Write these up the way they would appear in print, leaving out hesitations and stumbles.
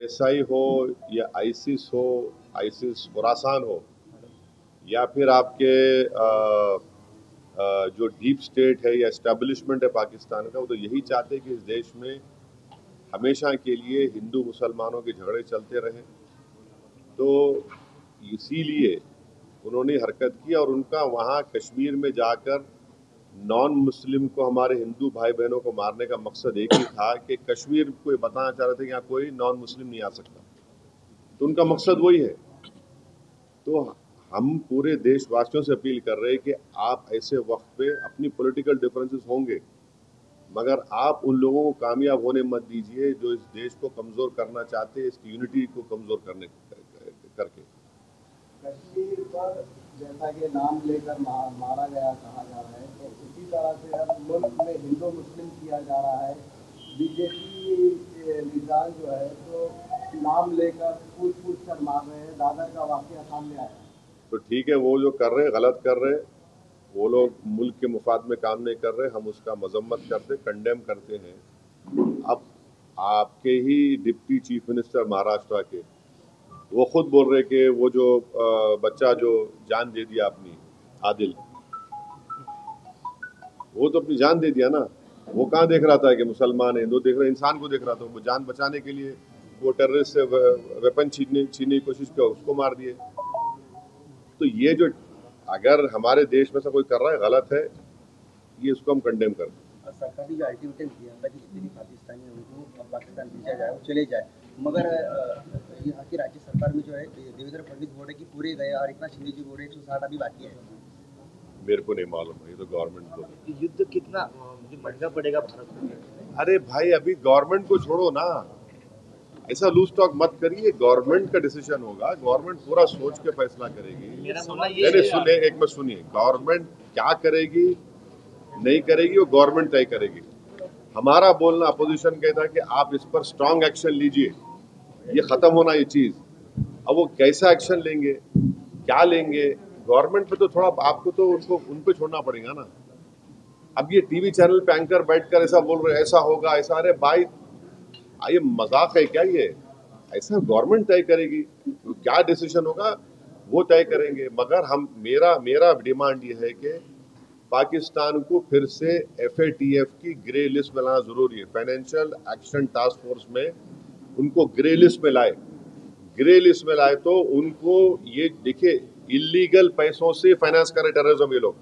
SI हो या ISIS हो, आईसिस खुरासान हो, या फिर आपके जो डीप स्टेट है या एस्टेब्लिशमेंट है पाकिस्तान का, वो तो यही चाहते हैं कि इस देश में हमेशा के लिए हिंदू मुसलमानों के झगड़े चलते रहें। तो इसीलिए उन्होंने हरकत की और उनका वहाँ कश्मीर में जाकर नॉन मुस्लिम को, हमारे हिंदू भाई बहनों को मारने का मकसद एक ही था कि कश्मीर को बताना चाह रहे थे कि यहाँ कोई नॉन मुस्लिम नहीं आ सकता। तो उनका मकसद वही है। तो हम पूरे देशवासियों से अपील कर रहे हैं कि आप ऐसे वक्त पे, अपनी पॉलिटिकल डिफरेंसेस होंगे, मगर आप उन लोगों को कामयाब होने मत दीजिए जो इस देश को कमजोर करना चाहते हैं, इसकी यूनिटी को कमजोर करने करके। कश्मीर पर जैसा कि नाम लेकर मारा गया कहा जा रहा है, तो उसी तरह से अब मुल्क में हिंदू मुस्लिम किया जा रहा है। बीजेपी के लीडर जो है तो नाम लेकर पूछ कर मार रहे हैं। दादर का वाकया सामने आया। तो ठीक है, वो जो कर रहे हैं गलत कर रहे हैं, वो लोग मुल्क के मुफाद में काम नहीं कर रहे, हम उसका मजम्मत करते, कंडेम करते हैं। अब आपके ही डिप्टी चीफ मिनिस्टर महाराष्ट्र के, वो खुद बोल रहे कि वो जो बच्चा जो जान दे दिया अपनी, आदिल, वो तो अपनी जान दे दिया ना। वो कहाँ देख रहा था कि मुसलमान है हिंदू, देख रहा, इंसान को देख रहा था। वो जान बचाने के लिए वो टेररिस्ट से वेपन छीनने की कोशिश किया, उसको मार दिए। तो ये जो अगर हमारे देश में से कोई कर रहा है गलत है, ये इसको हम कंडेम करते हैं। सरकार ने जो अल्टीमेटम दिया था कि जितने भी पाकिस्तानी हैं उनको पाकिस्तान भेजा जाए, वो चले जाए, मगर यहाँ की राज्य सरकार में जो है देवेंद्र फडणवीस बोल रहे कि पूरे गए और एकनाथ शिंदे जी बोल रहे 160 अभी बाकी है। मेरे को नहीं मालूम है, ये तो गवर्नमेंट को। युद्ध कितना महंगा पड़ेगा भारत को? अरे भाई, अभी गवर्नमेंट को छोड़ो ना, ऐसा लूज टॉक मत करिए। गवर्नमेंट का डिसीजन होगा, गवर्नमेंट पूरा सोच के फैसला करेगी। सुनिए, एक मिनट सुनिए, गवर्नमेंट क्या करेगी नहीं करेगी वो गवर्नमेंट तय करेगी। हमारा बोलना अपोजिशन कहता है कि आप इस पर स्ट्रांग एक्शन लीजिए, ये खत्म होना ये चीज। अब वो कैसा एक्शन लेंगे, क्या लेंगे, गवर्नमेंट पे तो थोड़ा आपको तो उनको उन पे छोड़ना पड़ेगा ना। अब ये टीवी चैनल पे एंकर बैठकर ऐसा बोल रहे ऐसा होगा ऐसा, अरे भाई ये मजाक है क्या? ये ऐसा गवर्नमेंट तय करेगी, तो क्या डिसीजन होगा वो तय करेंगे। मगर हम मेरा डिमांड ये है कि पाकिस्तान को फिर से FATF की ग्रे लिस्ट में लाना जरूरी है। फाइनेंशियल एक्शन टास्क फोर्स में उनको ग्रे लिस्ट में लाए। ग्रे लिस्ट में लाए तो उनको ये देखिए, इलीगल पैसों से फाइनेंस करे टेररिज्म ये लोग,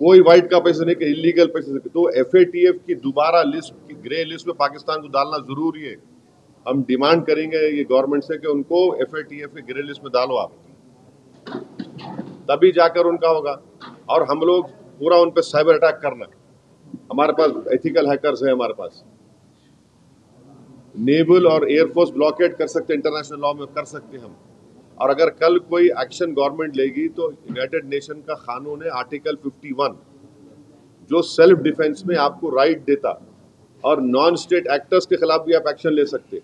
कोई व्हाइट का पैसा नहीं कि इलीगल पैसे से। तो FATF की दोबारा लिस्ट की ग्रे लिस्ट में पाकिस्तान को डालना जरूरी है। हम डिमांड करेंगे ये गवर्नमेंट से कि उनको FATF की ग्रे लिस्ट में डालो आप, तभी जाकर उनका होगा। और हम लोग पूरा उन पर साइबर अटैक करना, हमारे पास एथिकल हैकर्स है, हमारे पास नेवल और एयरफोर्स ब्लॉकेट कर सकते, इंटरनेशनल लॉ में कर सकते हम। और अगर कल कोई एक्शन गवर्नमेंट लेगी तो यूनाइटेड नेशन का कानून है आर्टिकल 51, जो सेल्फ डिफेंस में आपको राइट देता, और नॉन स्टेट एक्टर्स के खिलाफ भी आप एक्शन ले सकते।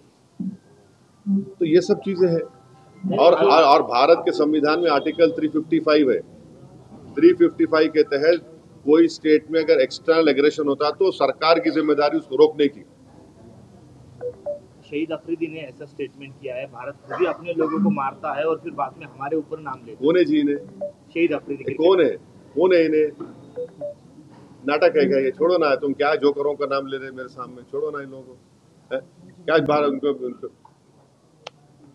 तो ये सब चीजें हैं। और भारत के संविधान में आर्टिकल 355 है। 355 के तहत कोई स्टेट में अगर एक्सटर्नल एग्रेशन होता तो सरकार की जिम्मेदारी उसको रोकने की। शहीद अफरीदी ने ऐसा स्टेटमेंट किया है, भारत खुद ही अपने लोगों को मारता है और फिर बाद में हमारे ऊपर नाम लेता है। कौन है जी इन्हें? शहीद अफरीदी कौन है इन्हें? नाटक है क्या ये? छोड़ो ना, तुम क्या जोकरों का नाम ले रहे मेरे सामने, छोड़ो ना इन लोगों को। क्या बाहर उनको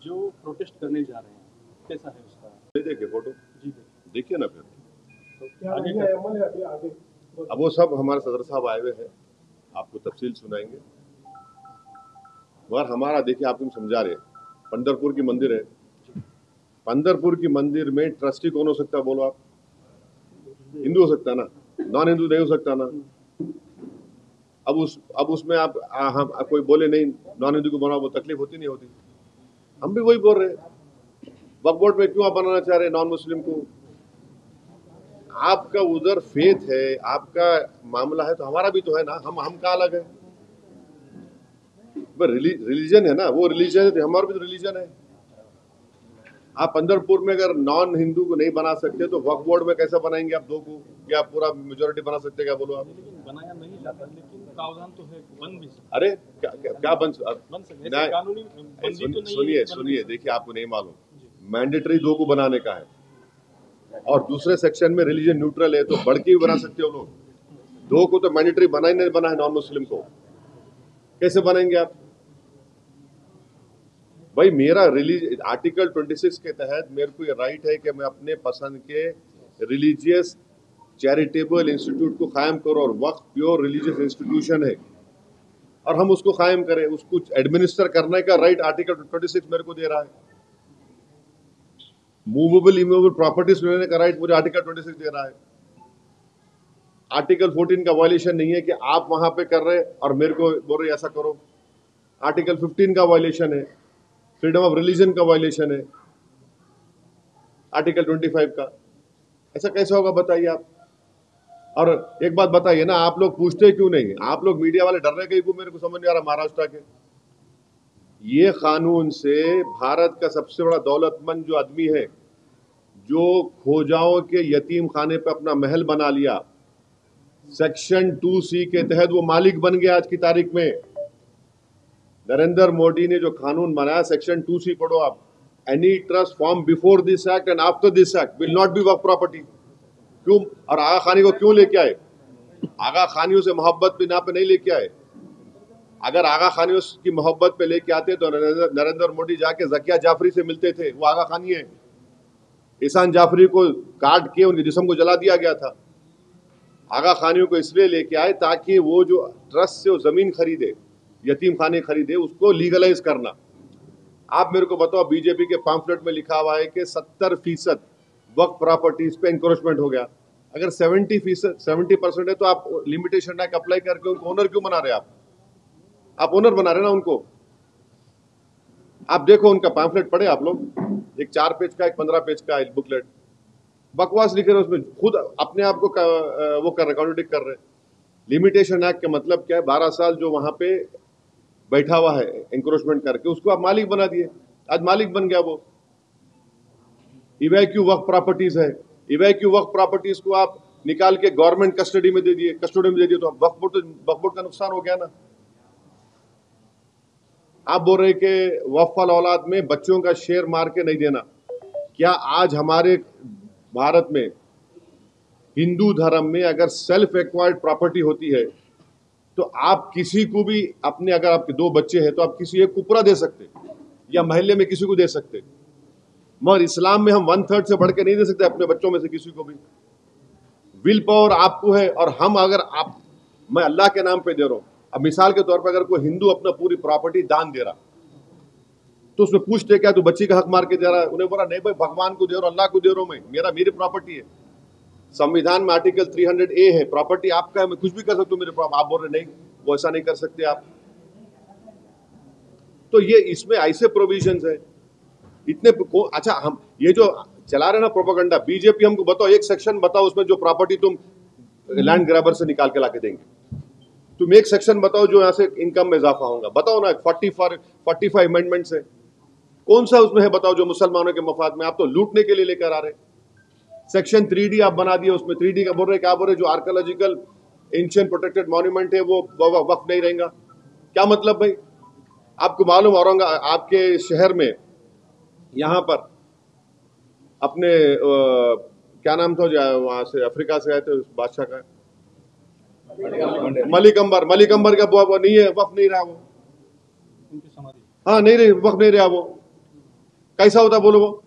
जो प्रोटेस्ट करने जा रहे हैं कैसा है उसका? देखिए फोटो जी देखिए ना, फिर तो आगे अब वो सब हमारे सदर साहब आए हुए हैं, आपको तफसील सुनाएंगे। मगर हमारा देखिए, आपको हम समझा रहे, पंढरपुर की मंदिर है, पंढरपुर की मंदिर में ट्रस्टी कौन हो सकता है बोलो आप? हिंदू हो सकता ना, नॉन हिंदू नहीं हो सकता ना। अब उसमें आप हम कोई बोले नहीं नॉन हिंदू को बनाओ, वो तकलीफ होती नहीं होती? हम भी वही बोल रहे हैं। वक्फ बोर्ड में क्यों आप बनाना चाह रहे हैं नॉन मुस्लिम को? आपका उधर फेथ है, आपका मामला है, तो हमारा भी तो है ना। हम कहाँ अलग है? रिलीजन है ना, वो रिलीजन है तो हमारा भी तो रिलीजन है। आप पंढरपुर में अगर नॉन हिंदू को नहीं बना सकते तो वक्फ बोर्ड में कैसे बनाएंगे आप दो को? क्या पूरा मेजोरिटी बना सकते क्या बोलो आप? लेकिन बनाया नहीं जाता, लेकिन प्रावधान तो है, बन भी सकता अरे क्या बन बन सकता है, नहीं, ऐसे कानूनी बंदी तो नहीं सुनिए है, सुनिए, देखिए आपको नहीं मालूम, मैंडेटरी 2 को बनाने का है और दूसरे सेक्शन में रिलीजन न्यूट्रल है, तो बढ़ के भी बना सकते हो लोग। 2 को तो मैंडेटरी बना ही नहीं, बना है नॉन मुस्लिम को, कैसे बनाएंगे आप? भाई मेरा आर्टिकल 26 के तहत मेरे को ये राइट है कि मैं अपने पसंद के रिलीजियस चैरिटेबल इंस्टीट्यूट को कायम करो, और वक्फ प्योर रिलीजियस इंस्टीट्यूशन है और हम उसको कायम करें, उसको एडमिनिस्टर करने का राइट आर्टिकल 26 मेरे को दे रहा है। मूवेबल इमूवेबल प्रॉपर्टीज लेने का राइट मुझे आर्टिकल 26 दे रहा है। आर्टिकल 14 का वायलेशन नहीं है कि आप वहां पे कर रहे और मेरे को बोल रहे ऐसा करो। आर्टिकल 15 का वायलेशन है, फ्रीडम ऑफ रिलीजन का वायलेशन है, आर्टिकल 25 का। ऐसा कैसे होगा बताइए आप? और एक बात बताइए ना, आप लोग पूछते क्यों नहीं? आप लोग मीडिया वाले डर रहे कहीं को, मेरे को समझ नहीं आ रहा। महाराष्ट्र के ये कानून से भारत का सबसे बड़ा दौलतमंद जो आदमी है, जो खोजाओं के यतीम खाने पे अपना महल बना लिया, सेक्शन 2C के तहत वो मालिक बन गया। आज की तारीख में नरेंद्र मोदी ने जो कानून बनाया, सेक्शन 2C पढ़ो आप, any trust form before this act and after this act will not be work property. क्यों? और आगा खानी को क्यों लेके आए? आगा खानियों से मोहब्बत पे ना पे नहीं लेके आए। अगर आगा खानियों की मोहब्बत पे लेके आते तो नरेंद्र मोदी जाके जकिया जाफरी से मिलते थे। वो आगा खानी है। ईसान जाफरी को काट के उनके जिस्म को जला दिया गया था। आगा खानियों को इसलिए लेके आए ताकि वो जो ट्रस्ट से वो जमीन खरीदे, यतीम खाने खरीदे, उसको लीगलाइज करना। आप मेरे को बताओ, बीजेपी के पैम्फलेट में लिखा हुआ है कि 70% वक्फ प्रॉपर्टीज पे इंक्रोचमेंट हो गया। अगर 70% है तो आप लिमिटेशन एक्ट अप्लाई करके उनको ओनर क्यों बना रहे? आप ओनर बना रहे ना उनको। आप देखो उनका पैम्फलेट पढ़े आप लोग, एक 4 पेज का, एक 15 पेज का बुकलेट, बकवास लिखे रहे उसमें, खुद अपने आप को वो कर रहे, कॉन्ट्रडिक्ट कर रहे। लिमिटेशन एक्ट का मतलब क्या है? 12 साल जो वहां पे बैठा हुआ है एंक्रोचमेंट करके, उसको आप मालिक बना दिए। आज मालिक बन गया वो। इवैक्यू वक्फ प्रॉपर्टीज है, इवैक्यू वक्फ प्रॉपर्टीज को आप निकाल के गवर्नमेंट कस्टडी में दे दिए, तो वक्फ बोर्ड का नुकसान हो गया ना। आप बोल रहे कि वक्फ औलाद में बच्चों का शेयर मार के नहीं देना। क्या आज हमारे भारत में हिंदू धर्म में अगर सेल्फ एक्वायर्ड प्रॉपर्टी होती है तो आप किसी को भी अपने, अगर आपके 2 बच्चे हैं तो आप किसी एक को पूरा दे सकते या मोहल्ले में किसी को दे सकते, मगर इस्लाम में हम 1/3 से बढ़ के नहीं दे सकते अपने बच्चों में से किसी को भी। विल पावर आपको है, और हम अगर मैं अल्लाह के नाम पे दे रहा हूं। अब मिसाल के तौर पर अगर कोई हिंदू अपना पूरी प्रॉपर्टी दान दे रहा तो उसमें पूछते क्या तू बच्ची का हक मार के दे रहा है? उन्हें बोला नहीं भाई, भगवान को दे रहा हूं, अल्लाह को दे रहा हूं, मैं मेरी प्रॉपर्टी है। संविधान में आर्टिकल 300A है, प्रॉपर्टी आपका है, मैं कुछ भी कर सकता हूं मेरे प्रॉपर्टी। आप बोल रहे नहीं, वो ऐसा नहीं कर सकते आप। तो ये इसमें ऐसे प्रोविजंस है इतने। अच्छा, हम ये जो चला रहे ना प्रोपेगेंडा, बीजेपी, हमको बताओ एक सेक्शन बताओ उसमें जो प्रॉपर्टी तुम लैंड ग्रैबर से निकाल के लाके देंगे। तुम एक सेक्शन बताओ जो यहाँ से इनकम में इजाफा होगा। बताओ ना। 45 अमेंडमेंट्स है, कौन सा उसमें है बताओ जो मुसलमानों के मफाद में? आप तो लूटने के लिए लेकर आ रहे। सेक्शन 3D आप बना दिए, उसमें 3D का बोल रहे, क्या बोल रहे, जो आर्कियोलॉजिकल एंशिएंट प्रोटेक्टेड मॉन्यूमेंट है वो वक्फ नहीं रहेगा। क्या मतलब भाई? आपको मालूम, औरंगाबाद आपके शहर में यहाँ पर अपने क्या नाम था वहां से अफ्रीका से आए थे उस बादशाह का, मलिक अंबर का वो नहीं है, वक्फ नहीं रहा वो। उनकी समाधि, हाँ नहीं रही, वक्फ नहीं रहा वो। कैसा होता बोलो? वो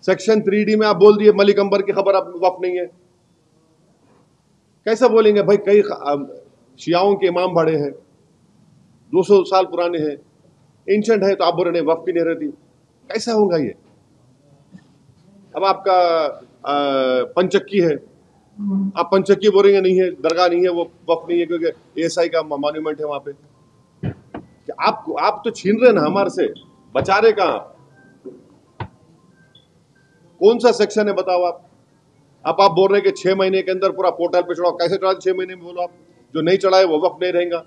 सेक्शन 3D में आप बोल दिए मलिक अंबर की खबर अब वक्फ नहीं है, कैसा बोलेंगे भाई? कई शियाओं के इमाम बड़े हैं, 200 साल पुराने हैं, एंशंट है, तो आप बोल रहे नहीं वक्फ भी नहीं रहती। कैसा होगा ये? अब आपका पंचक्की है, आप पंचक्की बोलेंगे नहीं है, दरगाह नहीं है, वो वक्फ नहीं है क्योंकि ASI का मॉन्यूमेंट है वहां पे। आप तो छीन रहे ना हमारे से, बचा रहे कहां? कौन सा सेक्शन है बताओ आप? अब आप बोल रहे कि 6 महीने के अंदर पूरा पोर्टल पे चढ़ाओ। कैसे चढ़ा? 6 महीने में बोलो आप। जो नहीं चढ़ाए वो वक्फ नहीं रहेगा।